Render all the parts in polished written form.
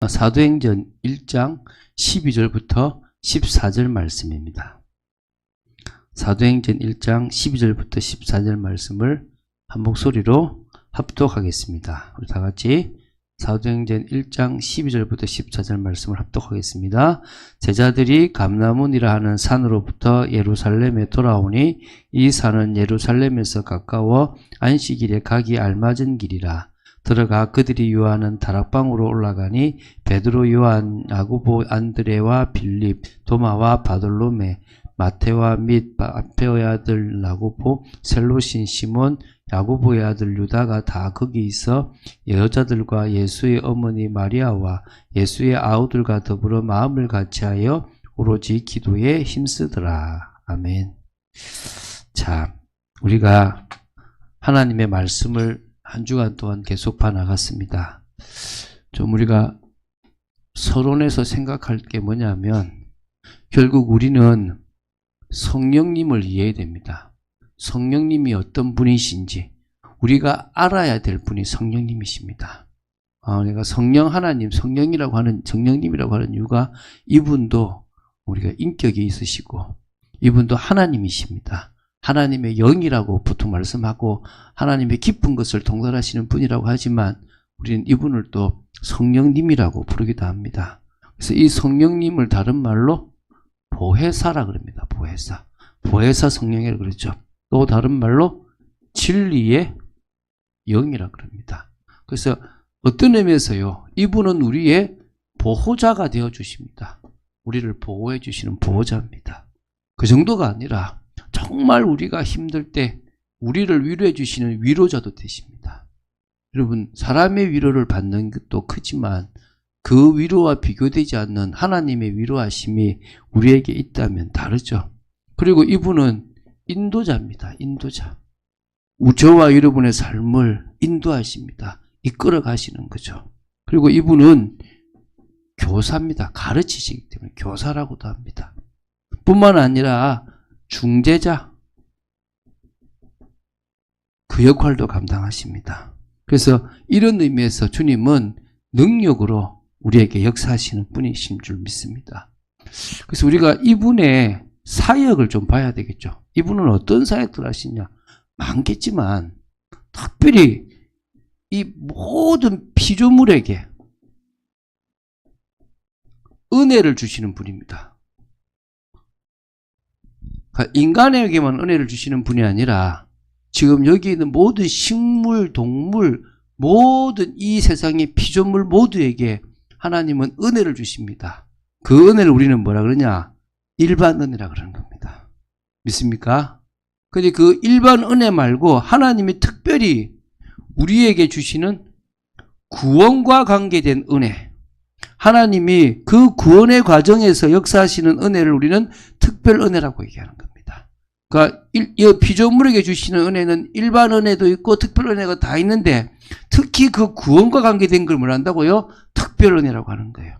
사도행전 1장 12절부터 14절 말씀입니다. 사도행전 1장 12절부터 14절 말씀을 한 목소리로 합독하겠습니다. 우리 다 같이 사도행전 1장 12절부터 14절 말씀을 합독하겠습니다. 제자들이 감나문이라 하는 산으로부터 예루살렘에 돌아오니 이 산은 예루살렘에서 가까워 안식일에 가기 알맞은 길이라. 들어가 그들이 유하는 다락방으로 올라가니 베드로, 요한, 야고보, 안드레와 빌립, 도마와 바돌로메, 마테와 및 알페오의 아들 야고보, 셀로신 시몬, 야고보의 아들 유다가 다 거기 있어 여자들과 예수의 어머니 마리아와 예수의 아우들과 더불어 마음을 같이하여 오로지 기도에 힘쓰더라. 아멘. 자, 우리가 하나님의 말씀을 한 주간 동안 계속 봐나갔습니다. 좀 우리가 서론에서 생각할 게 뭐냐면 결국 우리는 성령님을 이해해야 됩니다. 성령님이 어떤 분이신지 우리가 알아야 될 분이 성령님이십니다. 우리가 성령 하나님, 성령님이라고 하는 이유가 이분도 우리가 인격이 있으시고 이분도 하나님이십니다. 하나님의 영이라고 보통 말씀하고 하나님의 깊은 것을 통달하시는 분이라고 하지만 우리는 이분을 또 성령님이라고 부르기도 합니다. 그래서 이 성령님을 다른 말로 보혜사라 그럽니다. 보혜사 성령이라고 그러죠. 또 다른 말로 진리의 영이라 그럽니다. 그래서 어떤 의미에서요, 이분은 우리의 보호자가 되어 주십니다. 우리를 보호해 주시는 보호자입니다. 그 정도가 아니라 정말 우리가 힘들 때 우리를 위로해 주시는 위로자도 되십니다. 여러분, 사람의 위로를 받는 것도 크지만 그 위로와 비교되지 않는 하나님의 위로하심이 우리에게 있다면 다르죠. 그리고 이분은 인도자입니다. 인도자. 저와 여러분의 삶을 인도하십니다. 이끌어 가시는 거죠. 그리고 이분은 교사입니다. 가르치시기 때문에 교사라고도 합니다. 뿐만 아니라 중재자, 그 역할도 감당하십니다. 그래서 이런 의미에서 주님은 능력으로 우리에게 역사하시는 분이신 줄 믿습니다. 그래서 우리가 이분의 사역을 좀 봐야 되겠죠. 이분은 어떤 사역들을 하시냐? 많겠지만 특별히 이 모든 피조물에게 은혜를 주시는 분입니다. 인간에게만 은혜를 주시는 분이 아니라 지금 여기 있는 모든 식물, 동물, 모든 이 세상의 피조물 모두에게 하나님은 은혜를 주십니다. 그 은혜를 우리는 뭐라 그러냐? 일반 은혜라 그러는 겁니다. 믿습니까? 근데 그 일반 은혜 말고 하나님이 특별히 우리에게 주시는 구원과 관계된 은혜, 하나님이 그 구원의 과정에서 역사하시는 은혜를 우리는 특별 은혜라고 얘기하는 겁니다. 그러니까 이 피조물에게 주시는 은혜는 일반 은혜도 있고 특별 은혜가 다 있는데 특히 그 구원과 관계된 걸 뭘 한다고요? 특별 은혜라고 하는 거예요.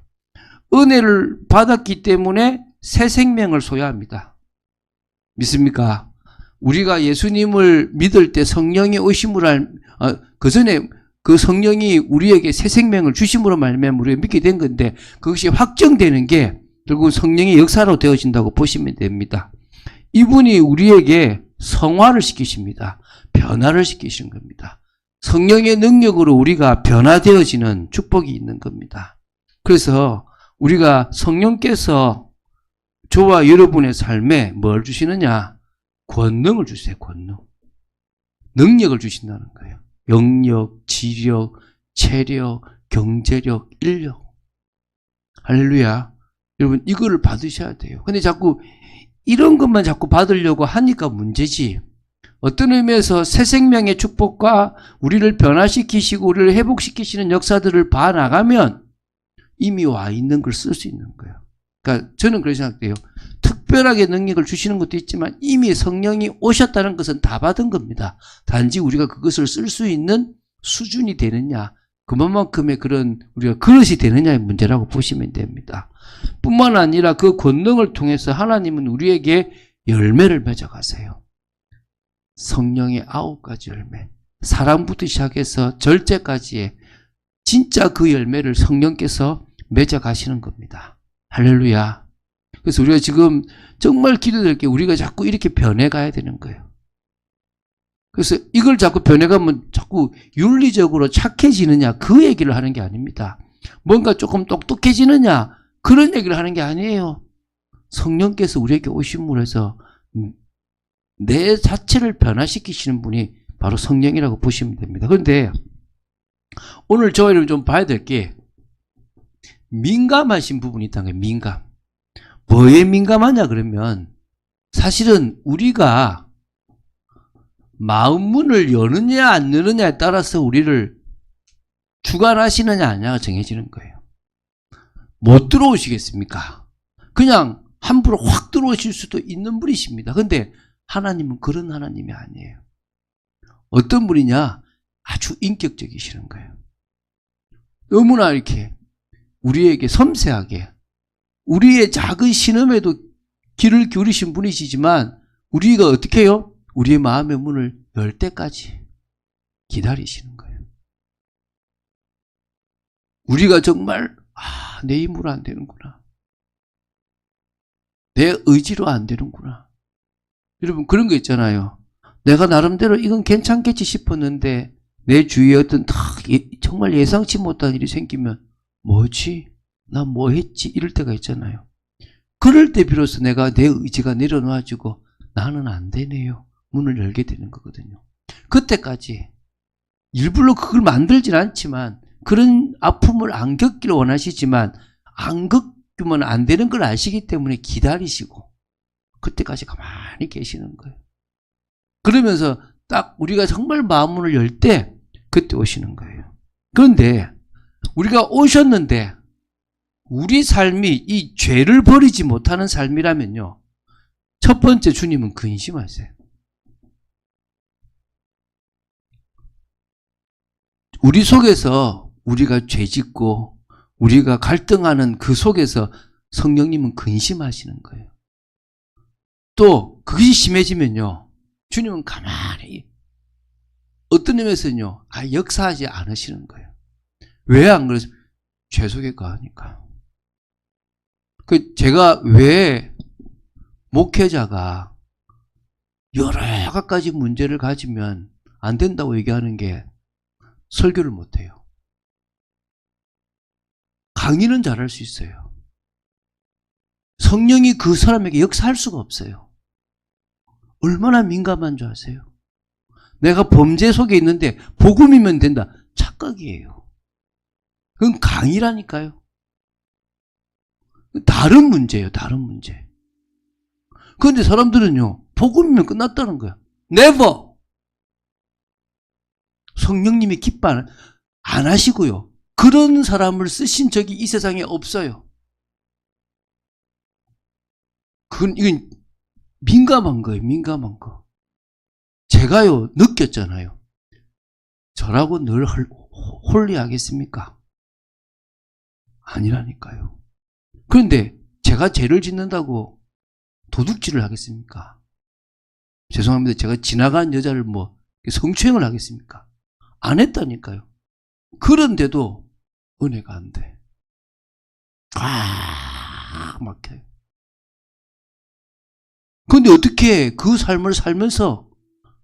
은혜를 받았기 때문에 새 생명을 소유합니다. 믿습니까? 우리가 예수님을 믿을 때 성령이 오심을 그 전에 그 성령이 우리에게 새 생명을 주심으로 말미암아 우리가 믿게 된 건데 그것이 확정되는 게 결국 성령의 역사로 되어진다고 보시면 됩니다. 이분이 우리에게 성화를 시키십니다. 변화를 시키시는 겁니다. 성령의 능력으로 우리가 변화되어지는 축복이 있는 겁니다. 그래서 우리가 성령께서 저와 여러분의 삶에 뭘 주시느냐? 권능을 주세요. 권능. 능력을 주신다는 거예요. 영력, 지력, 체력, 경제력, 인력. 할렐루야. 여러분 이거를 받으셔야 돼요. 근데 자꾸 이런 것만 자꾸 받으려고 하니까 문제지. 어떤 의미에서 새 생명의 축복과 우리를 변화시키시고 우리를 회복시키시는 역사들을 봐나가면 이미 와 있는 걸 쓸 수 있는 거예요. 그러니까 저는 그렇게 생각돼요. 특별하게 능력을 주시는 것도 있지만 이미 성령이 오셨다는 것은 다 받은 겁니다. 단지 우리가 그것을 쓸 수 있는 수준이 되느냐, 그만큼의 그런 우리가 그릇이 되느냐의 문제라고 보시면 됩니다. 뿐만 아니라 그 권능을 통해서 하나님은 우리에게 열매를 맺어가세요. 성령의 9가지 열매, 사랑부터 시작해서 절제까지의 진짜 그 열매를 성령께서 맺어 가시는 겁니다. 할렐루야. 그래서 우리가 지금 정말 기도될 게 우리가 자꾸 이렇게 변해가야 되는 거예요. 그래서 이걸 자꾸 변해가면 자꾸 윤리적으로 착해지느냐 그 얘기를 하는 게 아닙니다. 뭔가 조금 똑똑해지느냐 그런 얘기를 하는 게 아니에요. 성령께서 우리에게 오심으로 해서 내 자체를 변화시키시는 분이 바로 성령이라고 보시면 됩니다. 그런데 오늘 저희를 좀 봐야 될 게 민감하신 부분이 있다는 거예요. 민감. 뭐에 민감하냐 그러면 사실은 우리가 마음 문을 여느냐 안 여느냐에 따라서 우리를 주관하시느냐 아니냐가 정해지는 거예요. 못 들어오시겠습니까? 그냥 함부로 확 들어오실 수도 있는 분이십니다. 그런데 하나님은 그런 하나님이 아니에요. 어떤 분이냐? 아주 인격적이시는 거예요. 너무나 이렇게 우리에게 섬세하게 우리의 작은 신음에도 귀를 기울이신 분이시지만 우리가 어떻게 해요? 우리의 마음의 문을 열 때까지 기다리시는 거예요. 우리가 정말 내 힘으로 안 되는구나. 내 의지로 안 되는구나. 여러분 그런 거 있잖아요. 내가 나름대로 이건 괜찮겠지 싶었는데 내 주위에 어떤 정말 예상치 못한 일이 생기면 뭐지? 나 뭐 했지? 이럴 때가 있잖아요. 그럴 때 비로소 내가 내 의지가 내려놔지고 나는 안 되네요. 문을 열게 되는 거거든요. 그때까지 일부러 그걸 만들진 않지만 그런 아픔을 안 겪기를 원하시지만 안 겪으면 안 되는 걸 아시기 때문에 기다리시고 그때까지 가만히 계시는 거예요. 그러면서 딱 우리가 정말 마음문을 열 때 그때 오시는 거예요. 그런데 우리가 오셨는데 우리 삶이 이 죄를 버리지 못하는 삶이라면요. 첫 번째 주님은 근심하세요. 우리 속에서 우리가 죄짓고 우리가 갈등하는 그 속에서 성령님은 근심하시는 거예요. 또 그것이 심해지면요. 주님은 가만히 어떤 의미에서는요. 역사하지 않으시는 거예요. 왜 안 그러세요? 죄 속에 거하니까. 제가 왜 목회자가 여러 가지 문제를 가지면 안 된다고 얘기하는 게 설교를 못해요. 강의는 잘할 수 있어요. 성령이 그 사람에게 역사할 수가 없어요. 얼마나 민감한 줄 아세요? 내가 범죄 속에 있는데 복음이면 된다. 착각이에요. 그건 강의라니까요. 다른 문제예요. 다른 문제. 그런데 사람들은요. 복음이면 끝났다는 거야. Never. 성령님이 기뻐 안 하시고요. 그런 사람을 쓰신 적이 이 세상에 없어요. 이건 민감한 거예요. 민감한 거. 제가요. 느꼈잖아요. 저라고 늘 홀리하겠습니까? 아니라니까요. 그런데 제가 죄를 짓는다고 도둑질을 하겠습니까? 죄송합니다. 제가 지나간 여자를 성추행을 하겠습니까? 안 했다니까요. 그런데도 은혜가 안 돼. 막혀요. 그런데 어떻게 그 삶을 살면서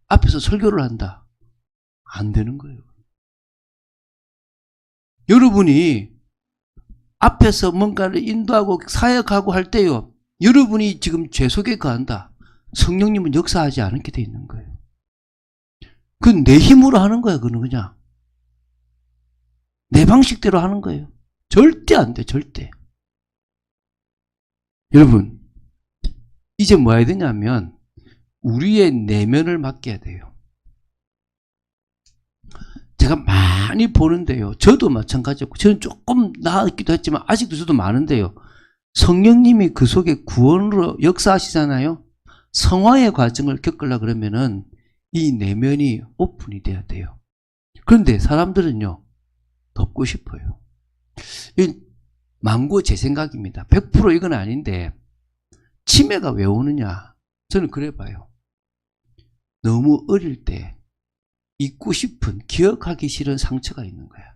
앞에서 설교를 한다? 안 되는 거예요. 여러분이 앞에서 뭔가를 인도하고 사역하고 할 때요. 여러분이 지금 죄 속에 거한다. 성령님은 역사하지 않게 돼 있는 거예요. 그건 내 힘으로 하는 거예요. 그건 그냥. 내 방식대로 하는 거예요. 절대 안 돼. 절대. 여러분 이제 뭐 해야 되냐면 우리의 내면을 맡겨야 돼요. 제가 많이 보는데요. 저도 마찬가지였고 저는 조금 나았기도 했지만 아직도 저도 많은데요. 성령님이 그 속에 구원으로 역사하시잖아요. 성화의 과정을 겪으려고 그러면은 이 내면이 오픈이 돼야 돼요. 그런데 사람들은요. 덮고 싶어요. 이건 망고 제 생각입니다. 100% 이건 아닌데 치매가 왜 오느냐. 저는 그래 봐요. 너무 어릴 때 잊고 싶은 기억하기 싫은 상처가 있는 거야.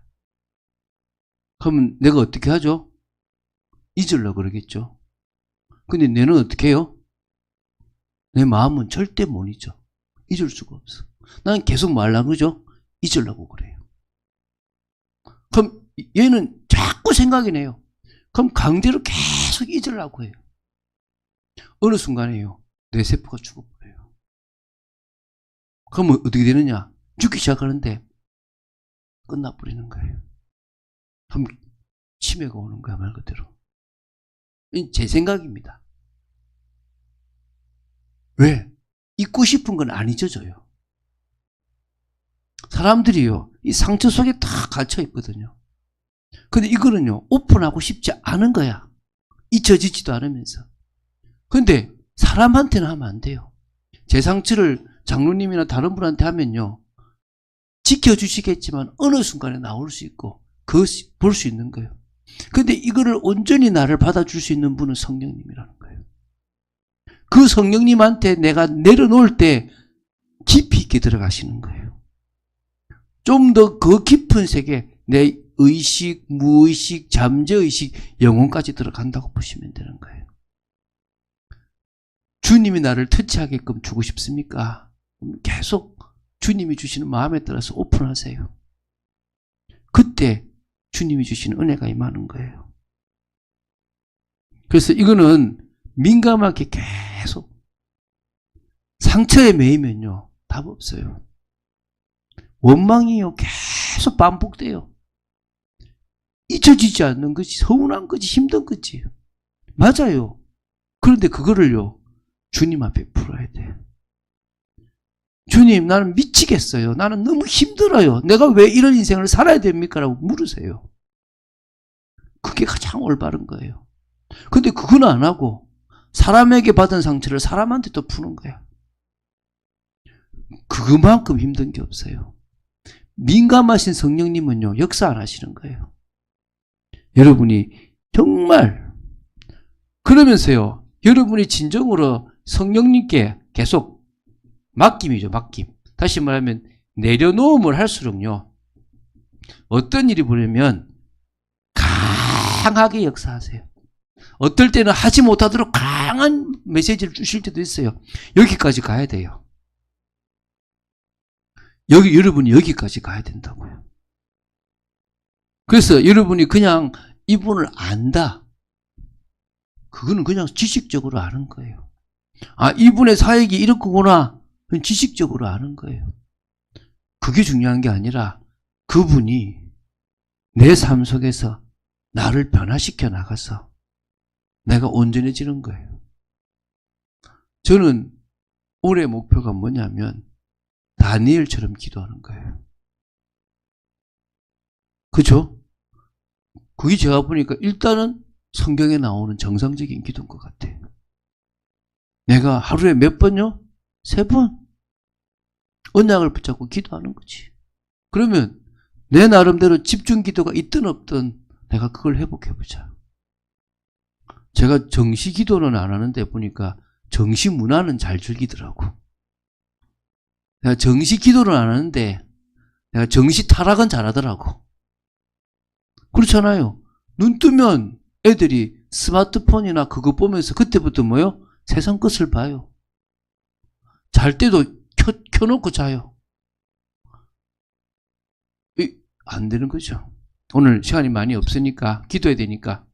그러면 내가 어떻게 하죠? 잊으려고 그러겠죠. 근데 뇌는 어떻게 해요? 내 마음은 절대 못 잊어. 잊을 수가 없어. 나는 계속 뭐 하려고 그러죠? 잊으려고 그래요. 그럼 얘는 자꾸 생각이 나요. 그럼 강제로 계속 잊으려고 해요. 어느 순간에요. 뇌세포가 죽어버려요. 그러면 어떻게 되느냐? 죽기 시작하는데 끝나버리는 거예요. 그럼 치매가 오는 거야, 말 그대로. 제 생각입니다. 왜? 잊고 싶은 건 안 잊어져요. 사람들이요, 이 상처 속에 다 갇혀 있거든요. 근데 이거는요, 오픈하고 싶지 않은 거야. 잊혀지지도 않으면서. 근데 사람한테는 하면 안 돼요. 제 상처를 장로님이나 다른 분한테 하면요, 지켜주시겠지만 어느 순간에 나올 수 있고 그것이 볼 수 있는 거예요. 근데 이거를 온전히 나를 받아줄 수 있는 분은 성령님이라는 거예요. 그 성령님한테 내가 내려놓을 때 깊이 있게 들어가시는 거예요. 좀 더 그 깊은 세계, 내 의식, 무의식, 잠재의식, 영혼까지 들어간다고 보시면 되는 거예요. 주님이 나를 터치하게끔 주고 싶습니까? 계속 주님이 주시는 마음에 따라서 오픈하세요. 그때 주님이 주시는 은혜가 임하는 거예요. 그래서 이거는 민감하게 계속 상처에 매이면요, 답 없어요. 원망이요, 계속 반복돼요. 잊혀지지 않는 것이 서운한 거지, 힘든 거지. 맞아요. 그런데 그거를요, 주님 앞에 풀어야 돼. 주님, 나는 미치겠어요. 나는 너무 힘들어요. 내가 왜 이런 인생을 살아야 됩니까? 라고 물으세요. 그게 가장 올바른 거예요. 근데 그건 안 하고 사람에게 받은 상처를 사람한테 또 푸는 거야. 그만큼 힘든 게 없어요. 민감하신 성령님은요, 역사 안 하시는 거예요. 여러분이 정말 그러면서요, 여러분이 진정으로 성령님께 계속 맡김이죠, 맡김. 다시 말하면 내려놓음을 할수록요, 어떤 일이 보려면 강하게 역사하세요. 어떨 때는 하지 못하도록 강한 메시지를 주실 때도 있어요. 여기까지 가야 돼요. 여러분이 여기까지 가야 된다고요. 그래서 여러분이 그냥 이분을 안다. 그거는 그냥 지식적으로 아는 거예요. 아, 이분의 사역이 이렇구나. 지식적으로 아는 거예요. 그게 중요한 게 아니라 그분이 내 삶 속에서 나를 변화시켜 나가서 내가 온전해지는 거예요. 저는 올해 목표가 뭐냐면 다니엘처럼 기도하는 거예요. 그죠? 그게 제가 보니까 일단은 성경에 나오는 정상적인 기도인 것 같아요. 내가 하루에 몇 번요? 3번. 언약을 붙잡고 기도하는 거지. 그러면 내 나름대로 집중 기도가 있든 없든 내가 그걸 회복해보자. 제가 정시 기도는 안 하는데 보니까 정시 문화는 잘 즐기더라고. 내가 정시 기도는 안 하는데 내가 정시 타락은 잘하더라고. 그렇잖아요. 눈 뜨면 애들이 스마트폰이나 그거 보면서 그때부터 뭐요? 세상 끝을 봐요. 잘 때도 켜놓고 자요. 안 되는 거죠. 오늘 시간이 많이 없으니까 기도해야 되니까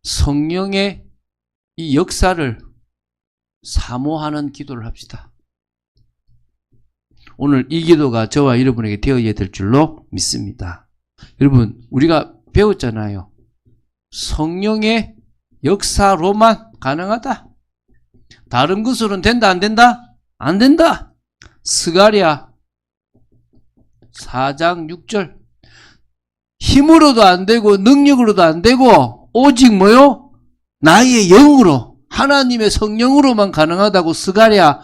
성령의 이 역사를 사모하는 기도를 합시다. 오늘 이 기도가 저와 여러분에게 되어야 될 줄로 믿습니다. 여러분, 우리가 배웠잖아요. 성령의 역사로만 가능하다. 다른 것으로는 된다, 안 된다? 안 된다. 스가랴 4장 6절. 힘으로도 안 되고 능력으로도 안 되고 오직 뭐요? 나의 영으로, 하나님의 성령으로만 가능하다고 스가랴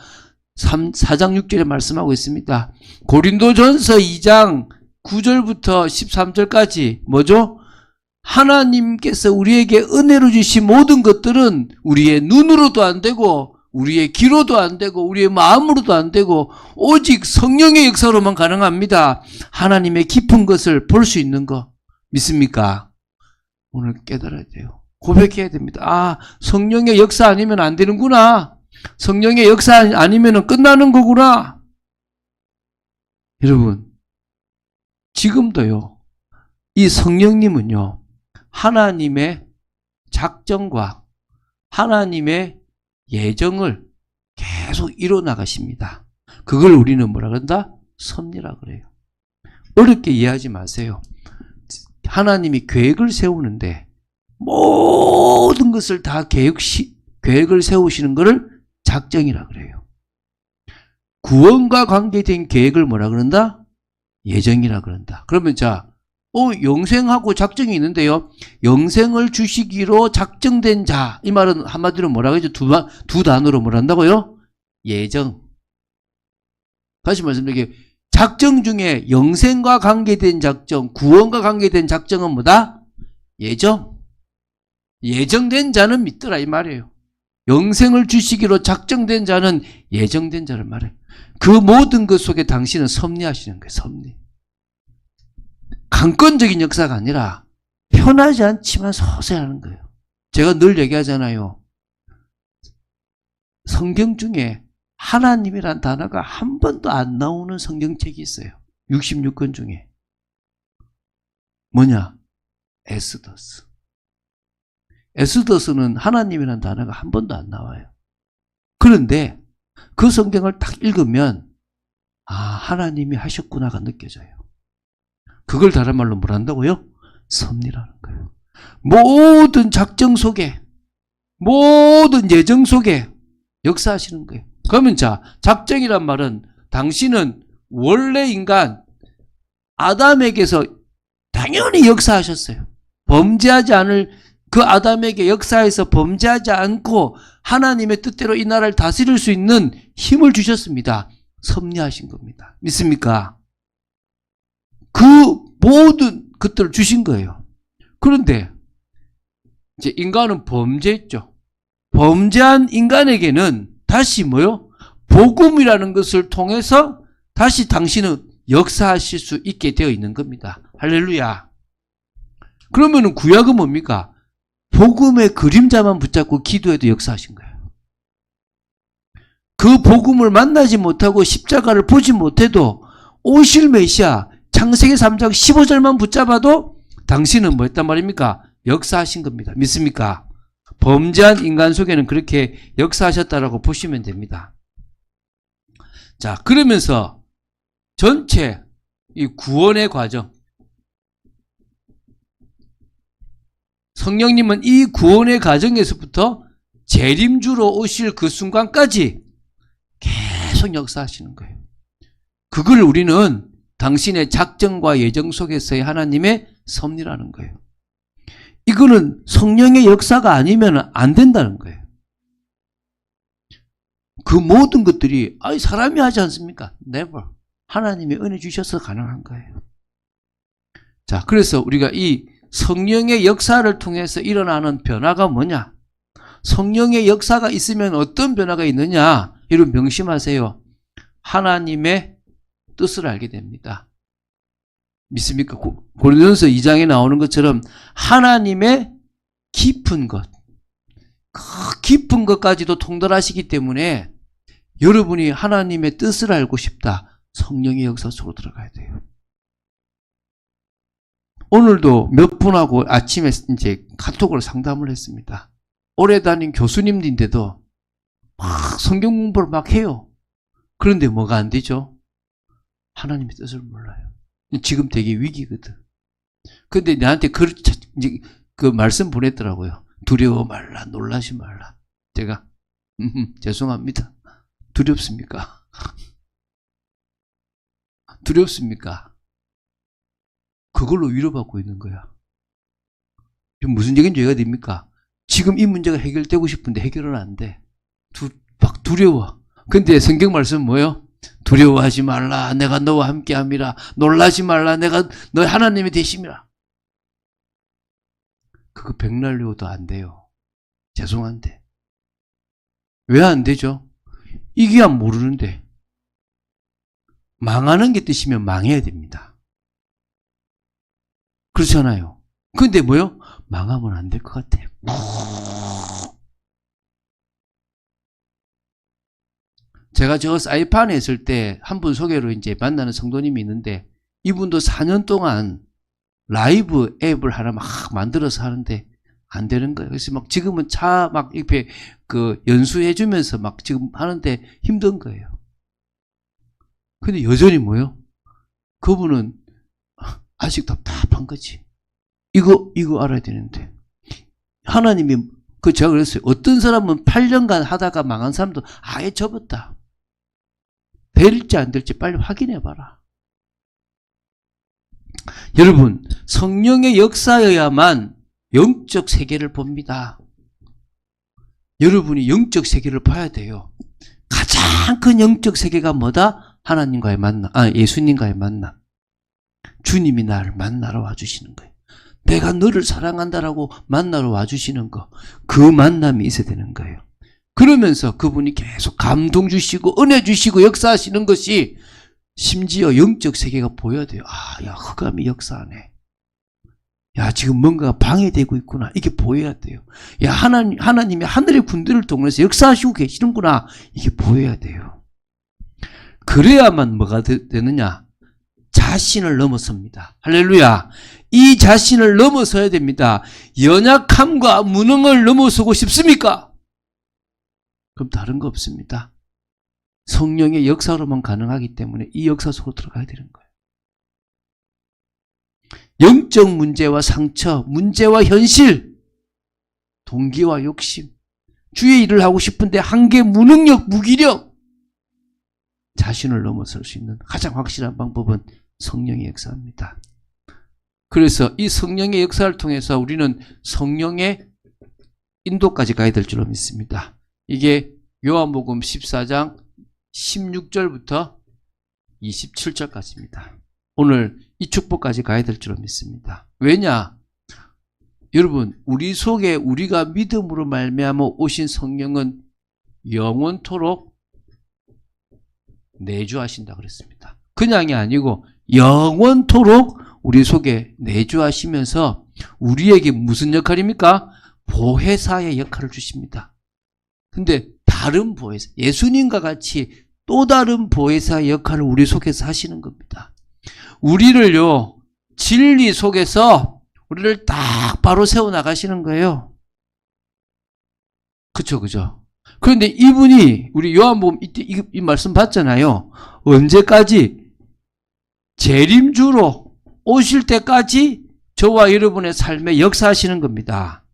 4장 6절에 말씀하고 있습니다. 고린도전서 2장 9절부터 13절까지 뭐죠? 하나님께서 우리에게 은혜로 주신 모든 것들은 우리의 눈으로도 안 되고 우리의 귀로도 안 되고 우리의 마음으로도 안 되고 오직 성령의 역사로만 가능합니다. 하나님의 깊은 것을 볼 수 있는 거 믿습니까? 오늘 깨달아야 돼요. 고백해야 됩니다. 아, 성령의 역사 아니면 안 되는구나. 성령의 역사 아니면 끝나는 거구나. 여러분, 지금도요, 이 성령님은요, 하나님의 작정과 하나님의 예정을 계속 이뤄나가십니다. 그걸 우리는 뭐라 그런다? 섭리라 그래요. 어렵게 이해하지 마세요. 하나님이 계획을 세우는데 모든 것을 다 계획을 세우시는 것을 작정이라 그래요. 구원과 관계된 계획을 뭐라 그런다? 예정이라 그런다. 그러면 자, 영생하고 작정이 있는데요. 영생을 주시기로 작정된 자. 이 말은 한마디로 뭐라고 하죠? 두 단어로 뭐라 한다고요? 예정. 다시 말씀드릴게요. 작정 중에 영생과 관계된 작정, 구원과 관계된 작정은 뭐다? 예정. 예정된 자는 믿더라 이 말이에요. 영생을 주시기로 작정된 자는 예정된 자를 말해요. 그 모든 것 속에 당신은 섭리하시는 거예요. 섭리. 강권적인 역사가 아니라 편하지 않지만 서서히 하는 거예요. 제가 늘 얘기하잖아요. 성경 중에 하나님이란 단어가 한 번도 안 나오는 성경책이 있어요. 66권 중에. 뭐냐? 에스더스. 에스더스는 하나님이란 단어가 한 번도 안 나와요. 그런데 그 성경을 딱 읽으면 아, 하나님이 하셨구나가 느껴져요. 그걸 다른 말로 뭘 한다고요? 섭리라는 거예요. 모든 작정 속에, 모든 예정 속에 역사하시는 거예요. 그러면 자, 작정이란 말은 당신은 원래 인간 아담에게서 당연히 역사하셨어요. 범죄하지 않을 그 아담에게 역사에서 범죄하지 않고 하나님의 뜻대로 이 나라를 다스릴 수 있는 힘을 주셨습니다. 섭리하신 겁니다. 믿습니까? 그 모든 것들을 주신 거예요. 그런데 이제 인간은 범죄했죠. 범죄한 인간에게는 다시 뭐요? 복음이라는 것을 통해서 다시 당신은 역사하실 수 있게 되어 있는 겁니다. 할렐루야. 그러면은 구약은 뭡니까? 복음의 그림자만 붙잡고 기도해도 역사하신 거예요. 그 복음을 만나지 못하고 십자가를 보지 못해도 오실 메시아 창세기 3장 15절만 붙잡아도 당신은 뭐 했단 말입니까? 역사하신 겁니다. 믿습니까? 범죄한 인간 속에는 그렇게 역사하셨다라고 보시면 됩니다. 자, 그러면서 전체 이 구원의 과정, 성령님은 이 구원의 과정에서부터 재림주로 오실 그 순간까지 계속 역사하시는 거예요. 그걸 우리는 당신의 작정과 예정 속에서의 하나님의 섭리라는 거예요. 이거는 성령의 역사가 아니면 안 된다는 거예요. 그 모든 것들이 사람이 하지 않습니까? Never. 하나님이 은혜 주셔서 가능한 거예요. 자, 그래서 우리가 이 성령의 역사를 통해서 일어나는 변화가 뭐냐? 성령의 역사가 있으면 어떤 변화가 있느냐? 여러분 명심하세요. 하나님의 뜻을 알게 됩니다. 믿습니까? 고린도전서 2장에 나오는 것처럼 하나님의 깊은 것, 그 깊은 것까지도 통달하시기 때문에 여러분이 하나님의 뜻을 알고 싶다. 성령의 역사 속으로 들어가야 돼요. 오늘도 몇 분하고 아침에 이제 카톡으로 상담을 했습니다. 오래 다닌 교수님인데도 막 성경 공부를 막 해요. 그런데 뭐가 안 되죠? 하나님의 뜻을 몰라요. 지금 되게 위기거든. 근데 나한테 그 말씀 보냈더라고요. 두려워 말라, 놀라지 말라. 제가 죄송합니다. 두렵습니까? 두렵습니까? 그걸로 위로받고 있는 거야. 무슨 얘기인지 이해가 됩니까? 지금 이 문제가 해결되고 싶은데 해결은 안 돼. 막 두려워. 근데 성경 말씀은 뭐예요? 두려워하지 말라. 내가 너와 함께함이라. 놀라지 말라. 내가 너의 하나님이 되심이라. 그거 백날려도 안 돼요. 죄송한데. 왜 안 되죠? 이게야 모르는데. 망하는 게 뜻이면 망해야 됩니다. 그렇잖아요. 근데 뭐요? 망하면 안 될 것 같아요. 제가 저 사이판에 있을 때 한 분 소개로 이제 만나는 성도님이 있는데 이분도 4년 동안 라이브 앱을 하나 막 만들어서 하는데 안 되는 거예요. 그래서 막 지금은 차 막 이렇게 그 연수해주면서 막 지금 하는데 힘든 거예요. 근데 여전히 뭐요? 그분은 아직 답답한 거지. 이거 알아야 되는데. 하나님이, 제가 그랬어요. 어떤 사람은 8년간 하다가 망한 사람도 아예 접었다. 될지 안 될지 빨리 확인해 봐라. 여러분, 성령의 역사여야만 영적 세계를 봅니다. 여러분이 영적 세계를 봐야 돼요. 가장 큰 영적 세계가 뭐다? 하나님과의 만남, 예수님과의 만남. 주님이 나를 만나러 와주시는 거예요. 내가 너를 사랑한다라고 만나러 와주시는 거. 그 만남이 있어야 되는 거예요. 그러면서 그분이 계속 감동 주시고 은혜 주시고 역사하시는 것이 심지어 영적 세계가 보여야 돼요. 야, 흑암이 역사하네. 야, 지금 뭔가가 방해되고 있구나. 이게 보여야 돼요. 야, 하나님이 하늘의 군대를 통해서 역사하시고 계시는구나. 이게 보여야 돼요. 그래야만 뭐가 되느냐? 자신을 넘어섭니다. 할렐루야. 이 자신을 넘어서야 됩니다. 연약함과 무능을 넘어서고 싶습니까? 그럼 다른 거 없습니다. 성령의 역사로만 가능하기 때문에 이 역사 속으로 들어가야 되는 거예요. 영적 문제와 상처, 문제와 현실, 동기와 욕심, 주의 일을 하고 싶은데 한계, 무능력, 무기력, 자신을 넘어설 수 있는 가장 확실한 방법은 성령의 역사입니다. 그래서 이 성령의 역사를 통해서 우리는 성령의 인도까지 가야 될 줄로 믿습니다. 이게 요한복음 14장 16절부터 27절까지입니다. 오늘 이 축복까지 가야 될 줄로 믿습니다. 왜냐? 여러분, 우리 속에 우리가 믿음으로 말미암아 오신 성령은 영원토록 내주하신다 그랬습니다. 그냥이 아니고 영원토록 우리 속에 내주하시면서 우리에게 무슨 역할입니까? 보혜사의 역할을 주십니다. 근데 다른 보혜사, 예수님과 같이 또 다른 보혜사의 역할을 우리 속에서 하시는 겁니다. 우리를요, 진리 속에서 우리를 딱 바로 세워나가시는 거예요. 그쵸. 그런데 이분이, 우리 요한복음 이때 이 말씀 봤잖아요. 언제까지? 재림주로 오실 때까지 저와 여러분의 삶에 역사하시는 겁니다.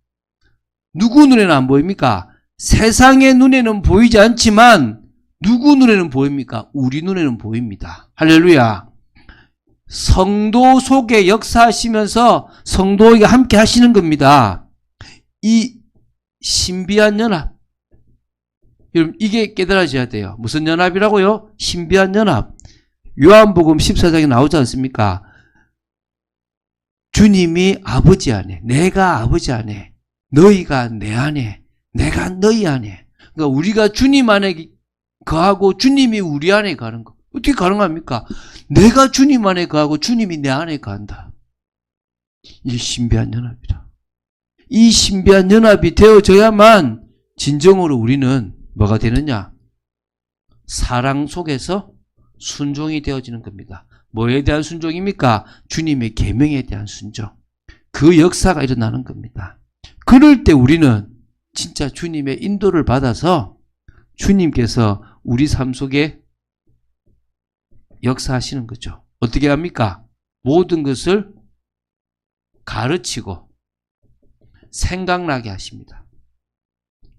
누구 눈에는 안 보입니까? 세상의 눈에는 보이지 않지만 누구 눈에는 보입니까? 우리 눈에는 보입니다. 할렐루야. 성도 속에 역사하시면서 성도에게 함께 하시는 겁니다. 이 신비한 연합. 여러분, 이게 깨달아져야 돼요. 무슨 연합이라고요? 신비한 연합. 요한복음 14장에 나오지 않습니까? 주님이 아버지 안에, 내가 아버지 안에, 너희가 내 안에, 내가 너희 안에. 그러니까 우리가 주님 안에 거하고 주님이 우리 안에 가는 거. 어떻게 가능합니까? 내가 주님 안에 거하고 주님이 내 안에 거한다. 이 신비한 연합이다. 이 신비한 연합이 되어져야만 진정으로 우리는 뭐가 되느냐? 사랑 속에서 순종이 되어지는 겁니다. 뭐에 대한 순종입니까? 주님의 계명에 대한 순종. 그 역사가 일어나는 겁니다. 그럴 때 우리는 진짜 주님의 인도를 받아서 주님께서 우리 삶 속에 역사하시는 거죠. 어떻게 합니까? 모든 것을 가르치고 생각나게 하십니다.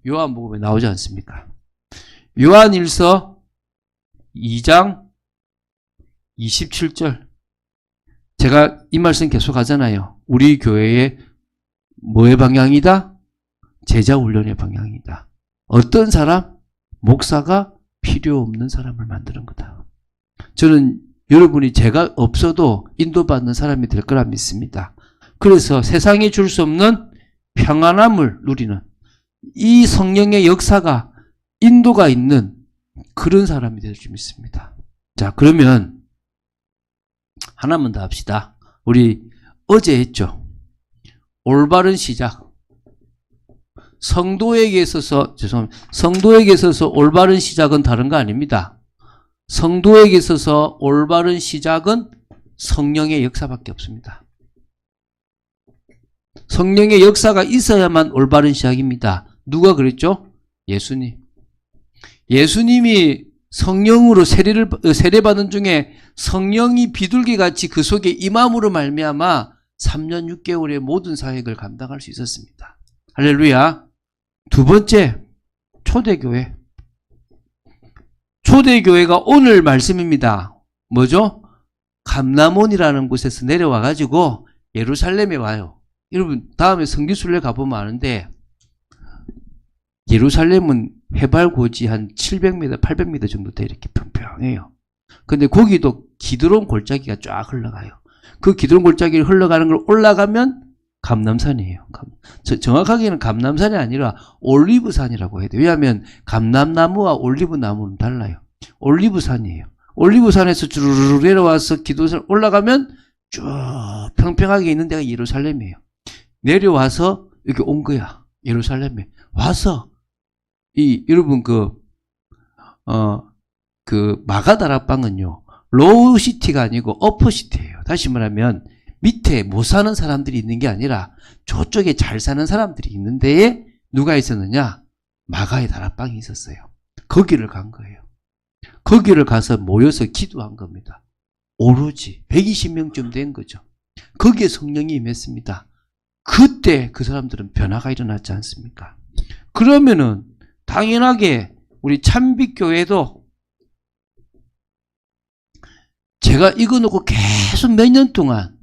요한복음에 나오지 않습니까? 요한일서 2장 27절. 제가 이 말씀 계속 하잖아요. 우리 교회의 뭐의 방향이다? 제자 훈련의 방향이다. 어떤 사람? 목사가 필요 없는 사람을 만드는 거다. 저는 여러분이 제가 없어도 인도받는 사람이 될 거라 믿습니다. 그래서 세상이 줄 수 없는 평안함을 누리는 이 성령의 역사가 인도가 있는 그런 사람이 될 줄 믿습니다. 자, 그러면 하나만 더 합시다. 우리 어제 했죠. 올바른 시작. 성도에게 있어서, 죄송합니다. 성도에게 있어서 올바른 시작은 다른 거 아닙니다. 성도에게 있어서 올바른 시작은 성령의 역사밖에 없습니다. 성령의 역사가 있어야만 올바른 시작입니다. 누가 그랬죠? 예수님. 예수님이 성령으로 세례받은 중에 성령이 비둘기같이 그 속에 임함으로 말미암아 3년 6개월의 모든 사역을 감당할 수 있었습니다. 할렐루야. 두 번째, 초대교회. 초대교회가 오늘 말씀입니다. 뭐죠? 감람원이라는 곳에서 내려와가지고 예루살렘에 와요. 여러분, 다음에 성지순례 가보면 아는데, 예루살렘은 해발고지 한 700m, 800m 정도 돼 이렇게 평평해요. 근데 거기도 기드론 골짜기가 쫙 흘러가요. 그 기드론 골짜기를 흘러가는 걸 올라가면 감람산이에요. 정확하게는 감람산이 아니라 올리브산이라고 해야 돼요. 왜냐하면 감람나무와 올리브나무는 달라요. 올리브산이에요. 올리브산에서 주르르 내려와서 기도산 올라가면 쭉 평평하게 있는 데가 예루살렘이에요. 내려와서 여기 온 거야. 예루살렘에 와서 여러분 마가다락방은요 로우시티가 아니고 어퍼시티예요. 다시 말하면 밑에 못 사는 사람들이 있는 게 아니라 저쪽에 잘 사는 사람들이 있는 데에 누가 있었느냐? 마가의 다락방이 있었어요. 거기를 간 거예요. 거기를 가서 모여서 기도한 겁니다. 오로지 120명쯤 된 거죠. 거기에 성령이 임했습니다. 그때 그 사람들은 변화가 일어났지 않습니까? 그러면은 당연하게 우리 찬빛교회도 제가 이거 놓고 계속 몇 년 동안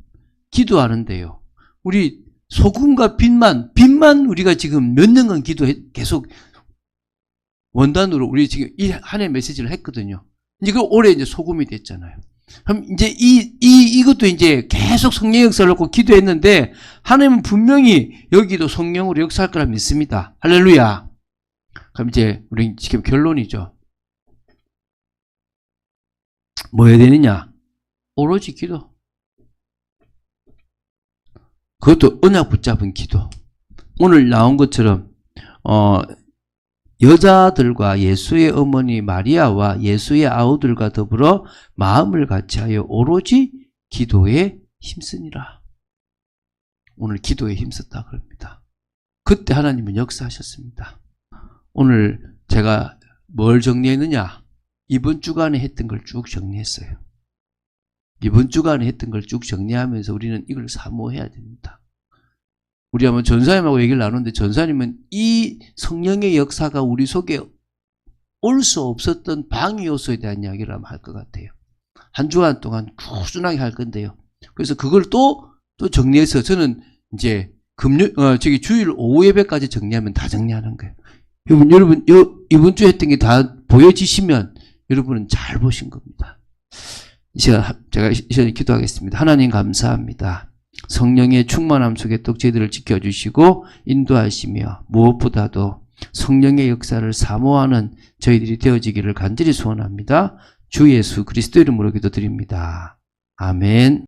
기도하는데요. 우리 소금과 빛만 우리가 지금 몇 년간 계속 원단으로 우리 지금 이 한 해 메시지를 했거든요. 이제 그 올해 이제 소금이 됐잖아요. 그럼 이제 이것도 이제 계속 성령 역사를 놓고 기도했는데 하나님은 분명히 여기도 성령으로 역사할 거라 믿습니다. 할렐루야. 그럼 이제 우리 지금 결론이죠. 뭐 해야 되느냐? 오로지 기도. 그것도 언약 붙잡은 기도. 오늘 나온 것처럼 여자들과 예수의 어머니 마리아와 예수의 아우들과 더불어 마음을 같이하여 오로지 기도에 힘쓰니라. 오늘 기도에 힘썼다 그럽니다. 그때 하나님은 역사하셨습니다. 오늘 제가 뭘 정리했느냐? 이번 주간에 했던 걸 쭉 정리했어요. 이번 주간에 했던 걸 쭉 정리하면서 우리는 이걸 사모해야 됩니다. 우리 한번 전사님하고 얘기를 나누는데 전사님은 이 성령의 역사가 우리 속에 올 수 없었던 방해 요소에 대한 이야기를 한번 할 것 같아요. 한 주간 동안 꾸준하게 할 건데요. 그래서 그걸 또 정리해서 저는 이제 주일 오후 예배까지 정리하면 다 정리하는 거예요. 여러분 이번 주에 했던 게 다 보여지시면 여러분은 잘 보신 겁니다. 제가 이 시간에 기도하겠습니다. 하나님 감사합니다. 성령의 충만함 속에 또 저희들을 지켜주시고 인도하시며 무엇보다도 성령의 역사를 사모하는 저희들이 되어지기를 간절히 소원합니다. 주 예수 그리스도 이름으로 기도드립니다. 아멘.